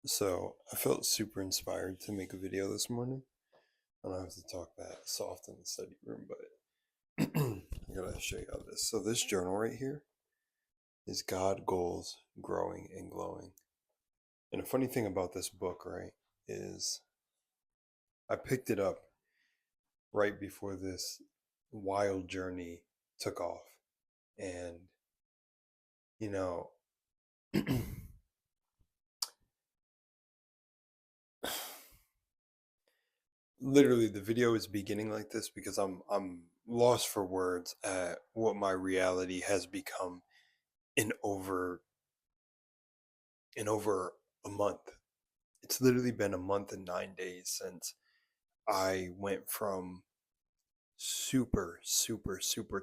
So I felt super inspired to make a video this morning. I don't have to talk that soft in the study room, but I gotta show you how this. So this journal right here is God Goals Growing and Glowing. And a funny thing about this book, right, is I picked it up right before this wild journey took off. And, you know, literally the video is beginning like this because I'm lost for words at what my reality has become in over in over a month. It's literally been a month and 9 days since I went from super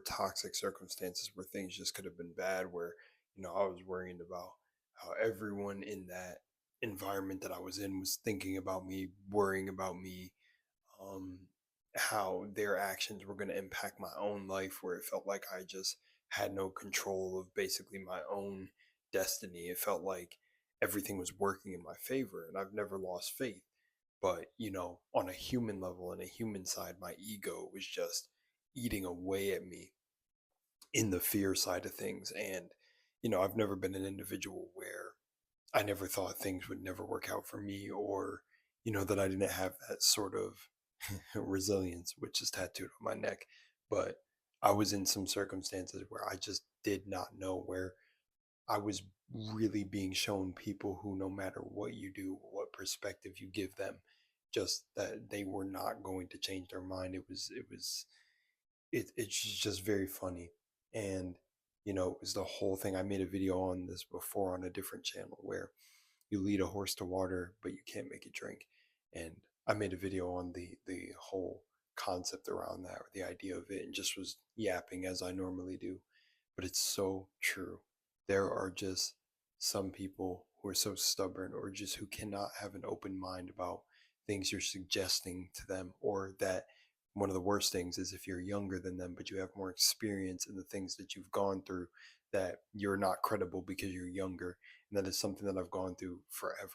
toxic circumstances where things just could have been bad, where I was worrying about how everyone in that environment that I was in was thinking about me, worrying about me, um, how their actions were going to impact my own life, where it felt like I just had no control of basically my own destiny. It felt like everything was working in my favor, and I've never lost faith. But, on a human level and a human side, my ego was just eating away at me in the fear side of things. And, I've never been an individual where I never thought things would never work out for me, or, that I didn't have that sort of resilience, which is tattooed on my neck. But I was in some circumstances where I just did not know, where I was really being shown people who, no matter what you do, what perspective you give them, just that they were not going to change their mind. It's just very funny. And, it was the whole thing. I made a video on this before on a different channel, where you lead a horse to water, but you can't make it drink. And I made a video on the whole concept around that, or the idea of it, and just was yapping as I normally do. But it's so true. There are just some people who are so stubborn, or just who cannot have an open mind about things you're suggesting to them. Or that one of the worst things is, if you're younger than them but you have more experience in the things that you've gone through, that you're not credible because you're younger. And that is something that I've gone through forever.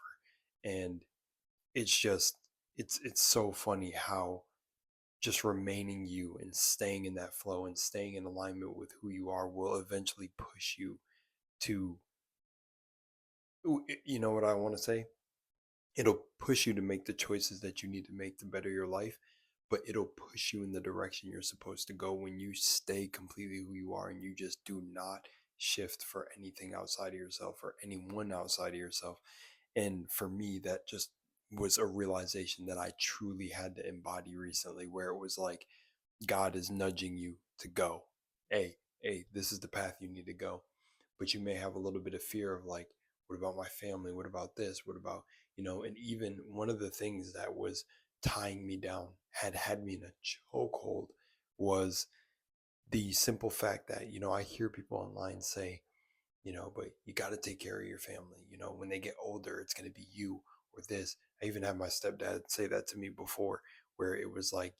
And it's just it's so funny how just remaining you and staying in that flow and staying in alignment with who you are will eventually push you to, you know what I want to say? It'll push you to make the choices that you need to make to better your life, but it'll push you in the direction you're supposed to go when you stay completely who you are and you just do not shift for anything outside of yourself or anyone outside of yourself. And for me, that just was a realization that I truly had to embody recently, where it was like God is nudging you to go. Hey, this is the path you need to go. But you may have a little bit of fear of, like, what about my family? What about this? What about, and even one of the things that was tying me down, had me in a chokehold, was the simple fact that, I hear people online say, but you got to take care of your family. When they get older, it's going to be you or this. I even had my stepdad say that to me before, where it was like,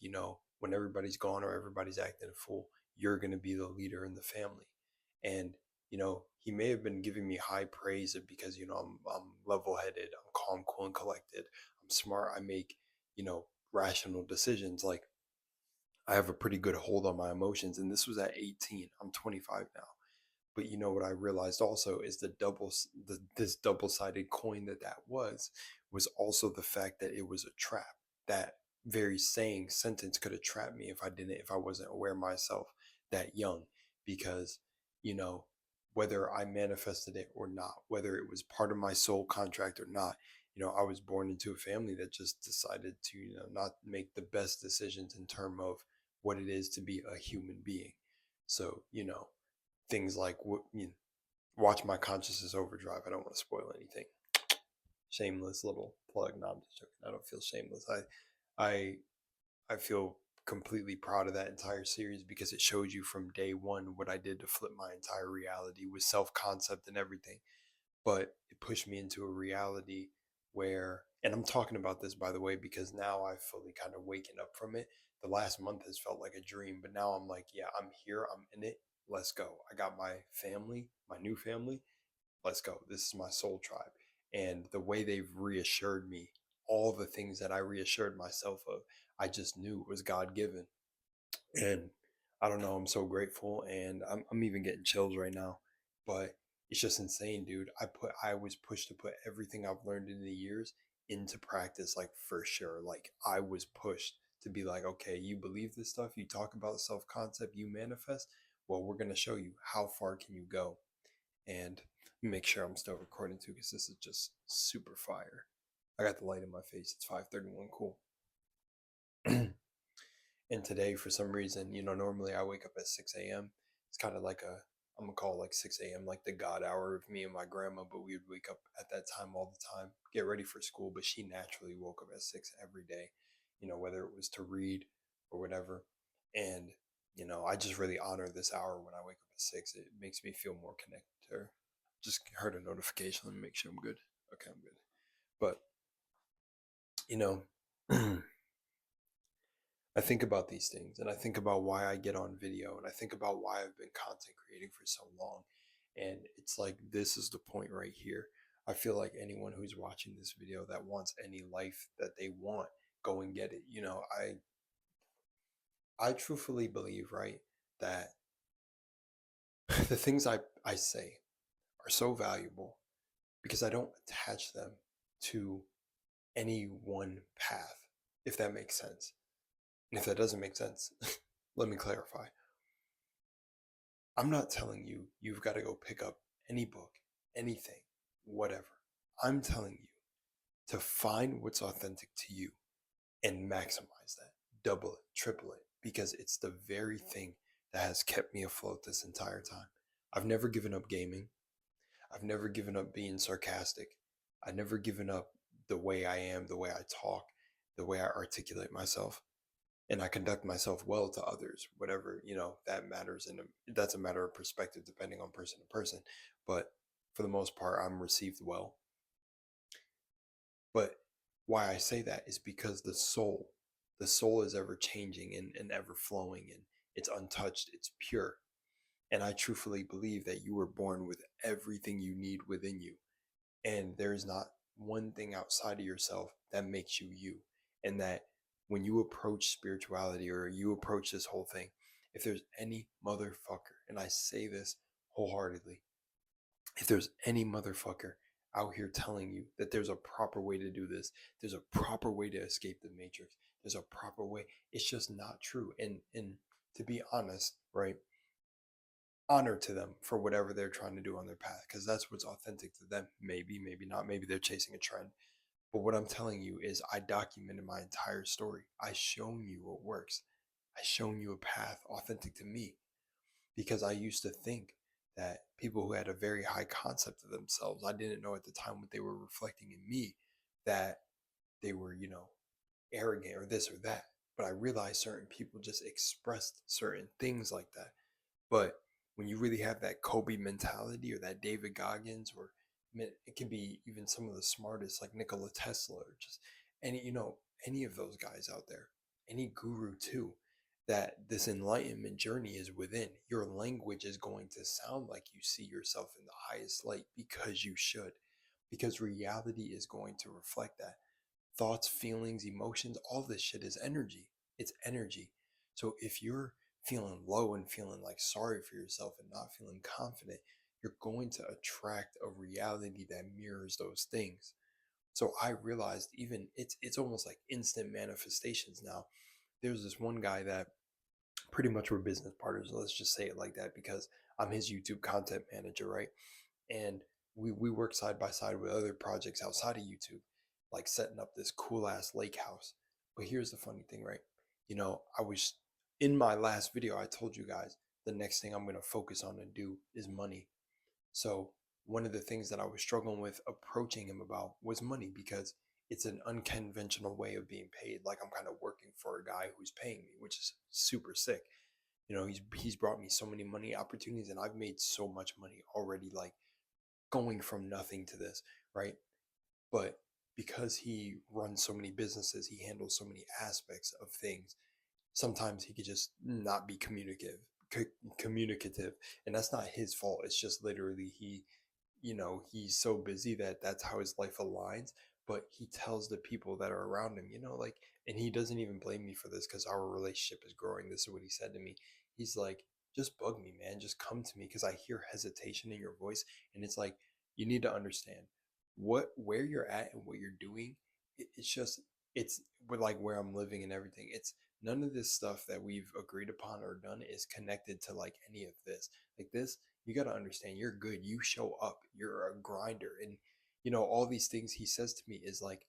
when everybody's gone or everybody's acting a fool, you're going to be the leader in the family. And, he may have been giving me high praise because, I'm level headed, I'm calm, cool, and collected. I'm smart. I make, rational decisions. Like, I have a pretty good hold on my emotions. And this was at 18. I'm 25 now. But what I realized also is this double-sided coin that was also the fact that it was a trap. That very saying sentence could have trapped me if I wasn't aware of myself that young. Because, you know, whether I manifested it or not, whether it was part of my soul contract or not, I was born into a family that just decided to, not make the best decisions in terms of what it is to be a human being. So, things like, watch my consciousness overdrive. I don't want to spoil anything. Shameless little plug. No, I'm just joking. I don't feel shameless. I I feel completely proud of that entire series, because it shows you from day one what I did to flip my entire reality with self concept and everything. But it pushed me into a reality where, and I'm talking about this, by the way, because now I've fully kind of waken up from it. The last month has felt like a dream, but now I'm like, yeah, I'm here, I'm in it. Let's go. I got my family, my new family. Let's go. This is my soul tribe. And the way they've reassured me, all the things that I reassured myself of, I just knew it was God given. And I don't know, I'm so grateful, and I'm even getting chills right now. But it's just insane, dude. I was pushed to put everything I've learned in the years into practice, like for sure. Like I was pushed to be like, okay, you believe this stuff, you talk about self-concept, you manifest. Well, we're gonna show you how far can you go. And make sure I'm still recording too, because this is just super fire. I got the light in my face. It's 5:31. Cool. And today, for some reason, normally I wake up at 6 a.m. It's kind of like I'm gonna call it like 6 a.m., like the God hour of me and my grandma, but we would wake up at that time all the time, get ready for school. But she naturally woke up at 6 every day, whether it was to read or whatever. And, I just really honor this hour when I wake up at 6. It makes me feel more connected to her. Just heard a notification. Let me make sure I'm good. Okay, I'm good. But, you know, I think about these things, and I think about why I get on video, and I think about why I've been content creating for so long. And it's like, this is the point right here. I feel like anyone who's watching this video that wants any life that they want, go and get it. I truthfully believe, right, that the things I say are so valuable because I don't attach them to any one path, if that makes sense. And if that doesn't make sense, let me clarify. I'm not telling you you've got to go pick up any book, anything, whatever. I'm telling you to find what's authentic to you and maximize that, double it, triple it, because it's the very thing that has kept me afloat this entire time. I've never given up gaming. I've never given up being sarcastic. I've never given up the way I am, the way I talk, the way I articulate myself. And I conduct myself well to others, whatever, that matters. And that's a matter of perspective depending on person to person. But for the most part, I'm received well. But why I say that is because the soul is ever changing and ever flowing, and it's untouched, it's pure. And I truthfully believe that you were born with everything you need within you. And there is not one thing outside of yourself that makes you you. And that when you approach spirituality or you approach this whole thing, if there's any motherfucker, and I say this wholeheartedly, if there's any motherfucker out here telling you that there's a proper way to do this, there's a proper way to escape the matrix, there's a proper way, it's just not true. And to be honest, right, honor to them for whatever they're trying to do on their path, because that's what's authentic to them. Maybe not, maybe they're chasing a trend. But what I'm telling you is I documented my entire story. I shown you what works. I shown you a path authentic to me, because I used to think that people who had a very high concept of themselves, I didn't know at the time what they were reflecting in me, that they were, arrogant or this or that. But I realized certain people just expressed certain things like that. But when you really have that Kobe mentality or that David Goggins, or it can be even some of the smartest like Nikola Tesla, or just any of those guys out there, any guru too, that this enlightenment journey is within. Your language is going to sound like you see yourself in the highest light, because you should, because reality is going to reflect that. Thoughts, feelings, emotions, all this shit is energy. It's energy. So if you're feeling low and feeling like sorry for yourself and not feeling confident, you're going to attract a reality that mirrors those things. So I realized, even it's almost like instant manifestations now. There's this one guy that pretty much we're business partners. Let's just say it like that, because I'm his YouTube content manager, right? And we work side by side with other projects outside of YouTube, like setting up this cool ass lake house. But here's the funny thing, right? I was in my last video, I told you guys the next thing I'm going to focus on and do is money. So one of the things that I was struggling with approaching him about was money, because it's an unconventional way of being paid. Like I'm kind of working for a guy who's paying me, which is super sick. He's brought me so many money opportunities, and I've made so much money already, like going from nothing to this, right? But because he runs so many businesses, he handles so many aspects of things. Sometimes he could just not be communicative, and that's not his fault. It's just literally he's so busy that that's how his life aligns. But he tells the people that are around him, like, and he doesn't even blame me for this because our relationship is growing. This is what he said to me. He's like, just bug me, man. Just come to me because I hear hesitation in your voice. And it's like, you need to understand where you're at and what you're doing. It's just, it's with like where I'm living and everything. It's none of this stuff that we've agreed upon or done is connected to like any of this. Like this, you got to understand you're good. You show up. You're a grinder. And, all these things he says to me is like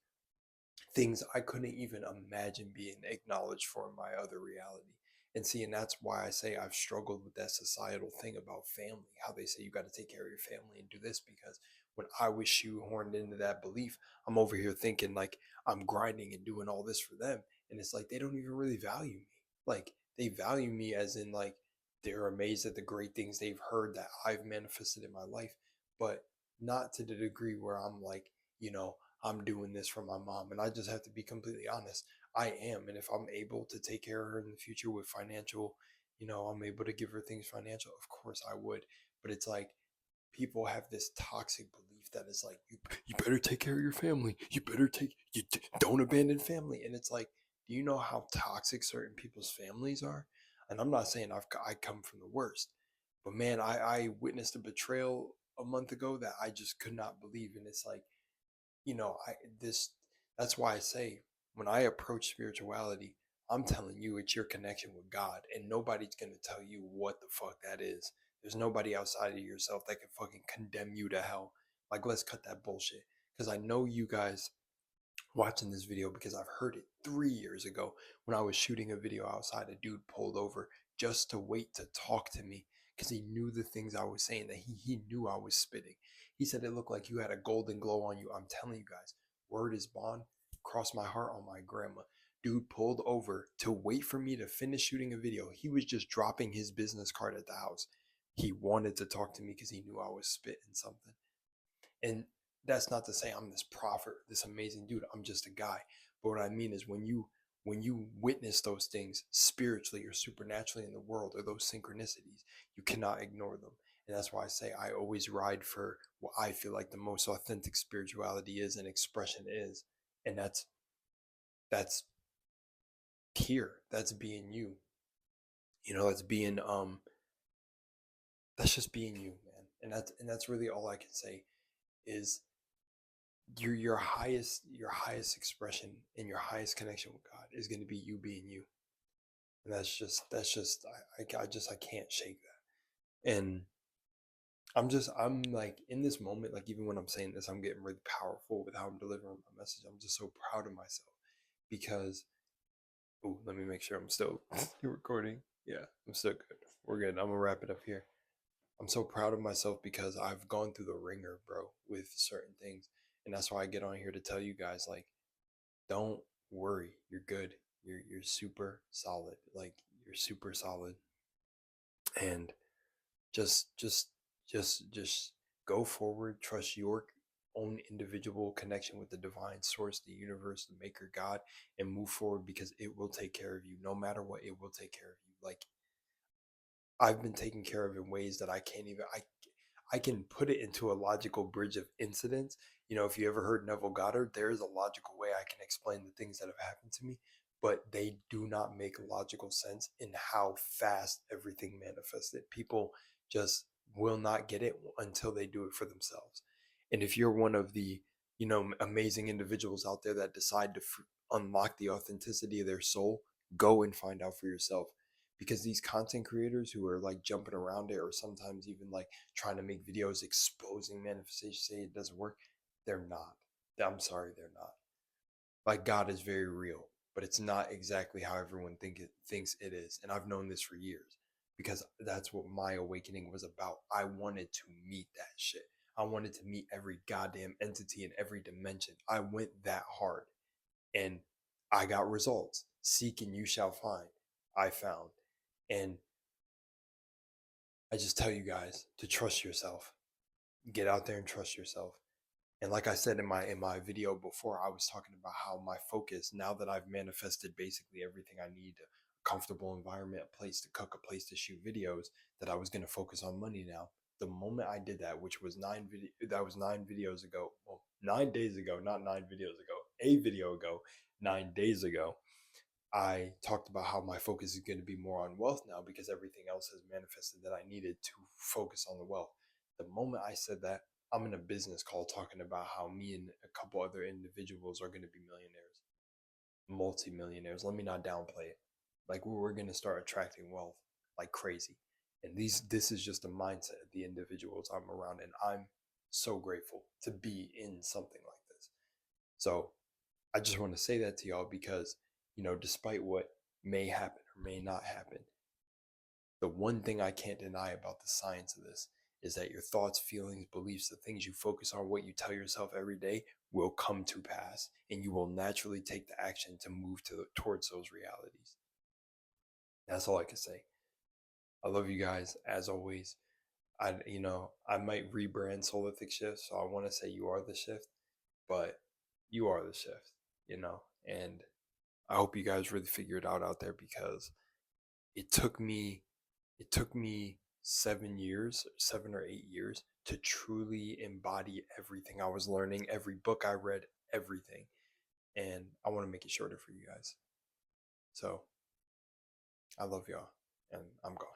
things I couldn't even imagine being acknowledged for in my other reality. And see, and that's why I say I've struggled with that societal thing about family, how they say you got to take care of your family and do this, because when I was shoehorned into that belief, I'm over here thinking like I'm grinding and doing all this for them. And it's like they don't even really value me. Like they value me as in like they're amazed at the great things they've heard that I've manifested in my life, but not to the degree where I'm like, I'm doing this for my mom. And I just have to be completely honest. I am. And if I'm able to take care of her in the future with financial, I'm able to give her things financial, of course I would. But it's like people have this toxic belief that it's like, you better take care of your family. You better don't abandon family. And it's like, do you know how toxic certain people's families are? And I'm not saying I come from the worst, but man, I witnessed a betrayal a month ago that I just could not believe. And it's like, I this that's why I say when I approach spirituality, I'm telling you it's your connection with God, and nobody's gonna tell you what the fuck that is. There's nobody outside of yourself that can fucking condemn you to hell. Like, let's cut that bullshit. Because I know you guys watching this video because I've heard it 3 years ago when I was shooting a video outside. A dude pulled over just to wait to talk to me because he knew the things I was saying, that he knew I was spitting. He said it looked like you had a golden glow on you. I'm telling you guys, word is bond. Cross my heart on my grandma. Dude pulled over to wait for me to finish shooting a video. He was just dropping his business card at the house. He wanted to talk to me because he knew I was spitting something. And that's not to say I'm this prophet, this amazing dude. I'm just a guy. But what I mean is when you witness those things spiritually or supernaturally in the world, or those synchronicities, you cannot ignore them. And that's why I say I always ride for what I feel like the most authentic spirituality is and expression is. And that's here. That's being you. That's being that's just being you, man. And that's really all I can say is your highest expression and your highest connection with God is going to be you being you. And that's just I can't shake that. And I'm like in this moment, like even when I'm saying this, I'm getting really powerful with how I'm delivering my message. I'm just so proud of myself because let me make sure I'm still recording. Yeah, I'm still good. We're good. I'm gonna wrap it up here. I'm so proud of myself because I've gone through the ringer, bro, with certain things. And that's why I get on here to tell you guys, like, don't worry. You're good. You're super solid. Like, you're super solid. And just go forward. Trust your own individual connection with the divine source, the universe, the maker, God, and move forward because it will take care of you. No matter what, it will take care of you. Like, I've been taken care of in ways that I can't even I can put it into a logical bridge of incidents. If you ever heard Neville Goddard, there is a logical way I can explain the things that have happened to me, but they do not make logical sense in how fast everything manifested. People just will not get it until they do it for themselves. And if you're one of the, amazing individuals out there that decide to unlock the authenticity of their soul, go and find out for yourself. Because these content creators who are like jumping around it, or sometimes even like trying to make videos exposing manifestation, say it doesn't work, they're not. I'm sorry, they're not. Like God is very real, but it's not exactly how everyone thinks it is. And I've known this for years because that's what my awakening was about. I wanted to meet that shit. I wanted to meet every goddamn entity in every dimension. I went that hard and I got results. Seek and you shall find. I found. And I just tell you guys to trust yourself. Get out there and trust yourself. And like I said in my video before, I was talking about how my focus, now that I've manifested basically everything I need, a comfortable environment, a place to cook, a place to shoot videos, that I was going to focus on money now. The moment I did that, which was that was 9 videos ago. Well, 9 days ago, not 9 videos ago. A video ago, 9 days ago. I talked about how my focus is going to be more on wealth now because everything else has manifested that I needed to focus on the wealth. The moment I said that, I'm in a business call talking about how me and a couple other individuals are going to be millionaires, multimillionaires. Let me not downplay it. Like we're going to start attracting wealth like crazy. And this is just the mindset of the individuals I'm around. And I'm so grateful to be in something like this. So I just want to say that to y'all because, despite what may happen or may not happen, the one thing I can't deny about the science of this is that your thoughts, feelings, beliefs, the things you focus on, what you tell yourself every day will come to pass, and you will naturally take the action to move towards those realities. That's all I can say. I love you guys as always. I might rebrand Solithic Shift, so I want to say you are the shift, but you are the shift, and I hope you guys really figure it out there because it took me it took me 7 years, 7 or 8 years to truly embody everything I was learning, every book I read, everything. And I want to make it shorter for you guys. So I love y'all and I'm gone.